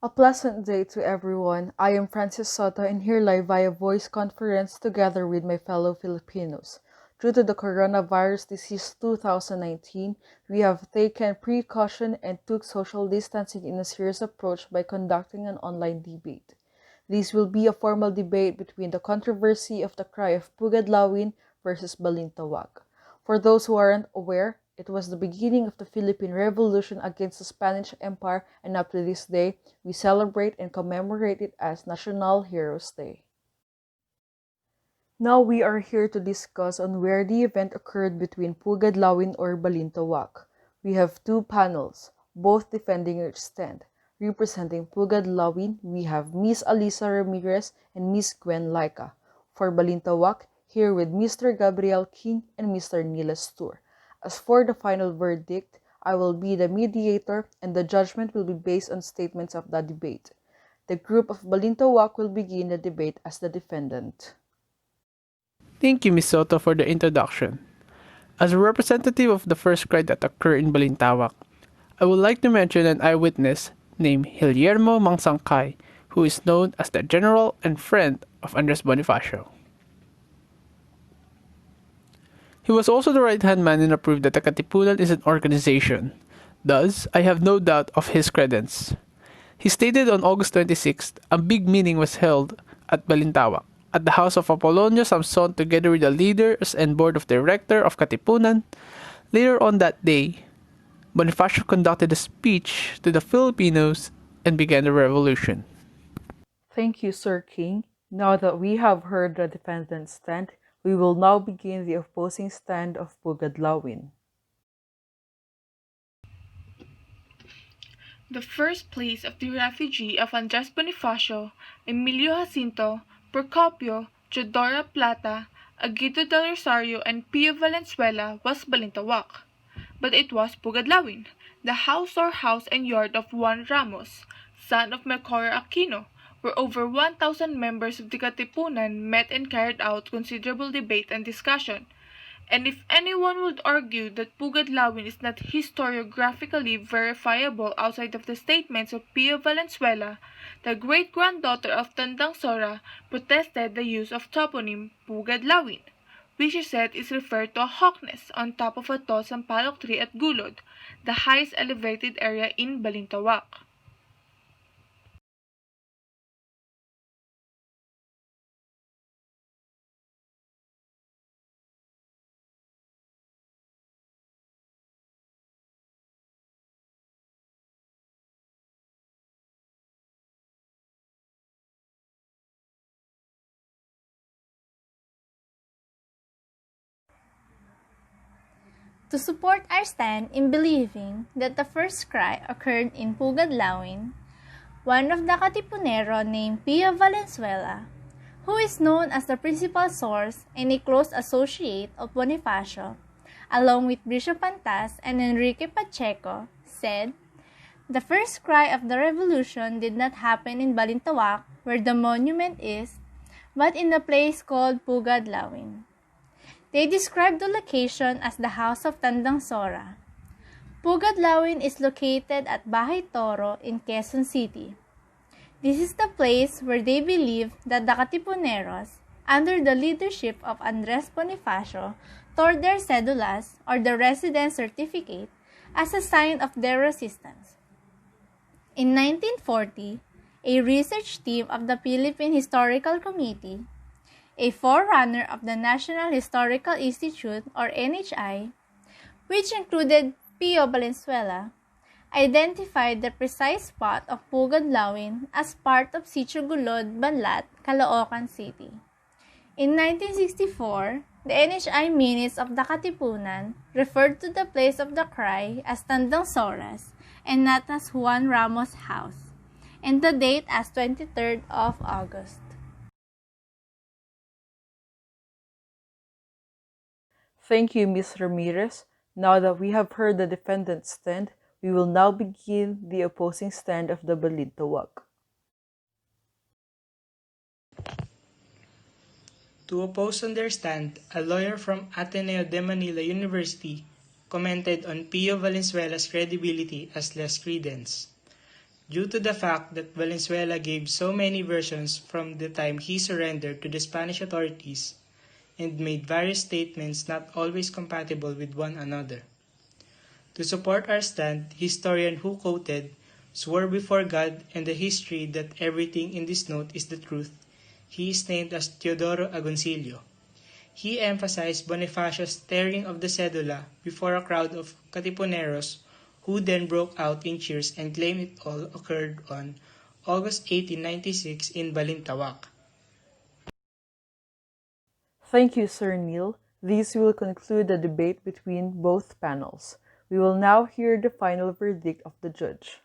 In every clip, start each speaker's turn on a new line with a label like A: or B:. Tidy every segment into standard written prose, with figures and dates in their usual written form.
A: A pleasant day to everyone. I am Francis Soto and here live via voice conference together with my fellow Filipinos. Due to the coronavirus disease 2019, we have taken precaution and took social distancing in a serious approach by conducting an online debate. This will be a formal debate between the controversy of the cry of Pugad Lawin versus Balintawak. For those who aren't aware, it was the beginning of the Philippine Revolution against the Spanish Empire, and up to this day, we celebrate and commemorate it as National Heroes Day. Now we are here to discuss on where the event occurred between Pugad Lawin or Balintawak. We have two panels, both defending their stand. Representing Pugad Lawin, we have Miss Alisa Ramirez and Miss Gwen Laika. For Balintawak, here with Mr. Gabriel King and Mr. Nilas Tour. As for the final verdict, I will be the mediator and the judgment will be based on statements of the debate. The group of Balintawak will begin the debate as the defendant.
B: Thank you, Ms. Soto, for the introduction. As a representative of the first cry that occurred in Balintawak, I would like to mention an eyewitness named Guillermo Mangsangkay, who is known as the general and friend of Andres Bonifacio. He was also the right-hand man in proof that the Katipunan is an organization. Thus, I have no doubt of his credence. He stated on August 26th, a big meeting was held at Balintawak, at the house of Apolonio Samson together with the leaders and board of director of Katipunan. Later on that day, Bonifacio conducted a speech to the Filipinos and began the revolution.
A: Thank you, Sir King. Now that we have heard the defendant's stand, we will now begin the opposing stand of Pugad Lawin.
C: The first place of the refugee of Andres Bonifacio, Emilio Jacinto, Procopio, Teodora Plata, Aguido del Rosario, and Pio Valenzuela was Balintawak. But it was Pugad Lawin, the house or house and yard of Juan Ramos, son of Melchor Aquino, where over 1,000 members of the Katipunan met and carried out considerable debate and discussion. And if anyone would argue that Pugad Lawin is not historiographically verifiable outside of the statements of Pio Valenzuela, the great-granddaughter of Tandang Sora protested the use of toponym Pugad Lawin, which she said is referred to a hawk nest on top of a tall sampalok tree at Gulod, the highest elevated area in Balintawak.
D: To support our stand in believing that the first cry occurred in Pugad Lawin, one of the Katipunero named Pio Valenzuela, who is known as the principal source and a close associate of Bonifacio, along with Bishop Pantas and Enrique Pacheco, said, "The first cry of the revolution did not happen in Balintawak, where the monument is, but in a place called Pugad Lawin." They described the location as the house of Tandang Sora. Pugad Lawin is located at Bahay Toro in Quezon City. This is the place where they believe that the Katipuneros, under the leadership of Andres Bonifacio, tore their cedulas or the residence certificate as a sign of their resistance. In 1940, a research team of the Philippine Historical Committee, a forerunner of the National Historical Institute or NHI, which included Pio Valenzuela, identified the precise spot of Pugad Lawin as part of Sitio Gulod, Banlat, Caloocan City. In 1964, the NHI minutes of the Katipunan referred to the place of the cry as Tandang Soras and not as Juan Ramos' house, and the date as 23rd of August.
A: Thank you, Ms. Ramirez. Now that we have heard the defendant's stand, we will now begin the opposing stand of the Balintawak.
E: To oppose on their stand, a lawyer from Ateneo de Manila University commented on Pio Valenzuela's credibility as less credence. due to the fact that Valenzuela gave so many versions from the time he surrendered to the Spanish authorities and made various statements not always compatible with one another. To support our stand, historian who quoted swore before God and the history that everything in this note is the truth. He is named as Teodoro Agoncillo. He emphasized Bonifacio's tearing of the cedula before a crowd of Katipuneros who then broke out in cheers and claimed it all occurred on August 1896 in Balintawak.
A: Thank you, Sir Neil. This will conclude the debate between both panels. We will now hear the final verdict of the judge.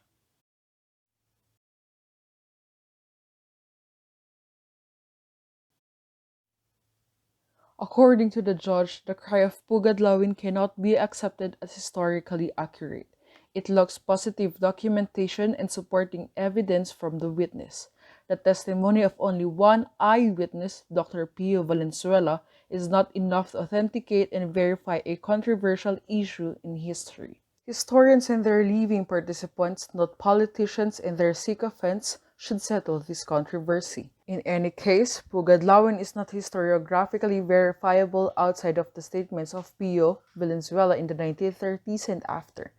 A: According to the judge, the cry of Pugad Lawin cannot be accepted as historically accurate. It lacks positive documentation and supporting evidence from the witness. The testimony of only one eyewitness, Dr. Pio Valenzuela, is not enough to authenticate and verify a controversial issue in history. Historians and their living participants, not politicians and their sycophants, should settle this controversy. In any case, Pugadlawin is not historiographically verifiable outside of the statements of Pio Valenzuela in the 1930s and after.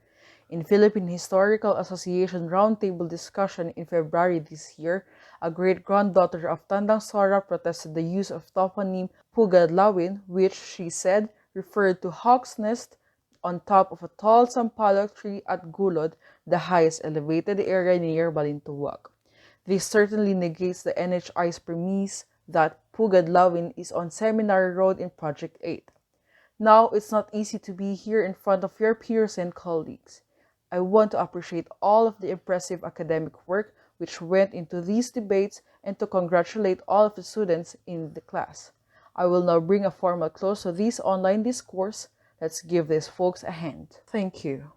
A: In Philippine Historical Association roundtable discussion in February this year, a great-granddaughter of Tandang Sora protested the use of toponym Pugadlawin, which, she said, referred to Hawk's Nest on top of a tall sampalok tree at Gulod, the highest elevated area near Balintawak. This certainly negates the NHI's premise that Pugadlawin is on Seminary Road in Project 8. Now, it's not easy to be here in front of your peers and colleagues. I want to appreciate all of the impressive academic work which went into these debates and to congratulate all of the students in the class. I will now bring a formal close to this online discourse. Let's give these folks a hand. Thank you.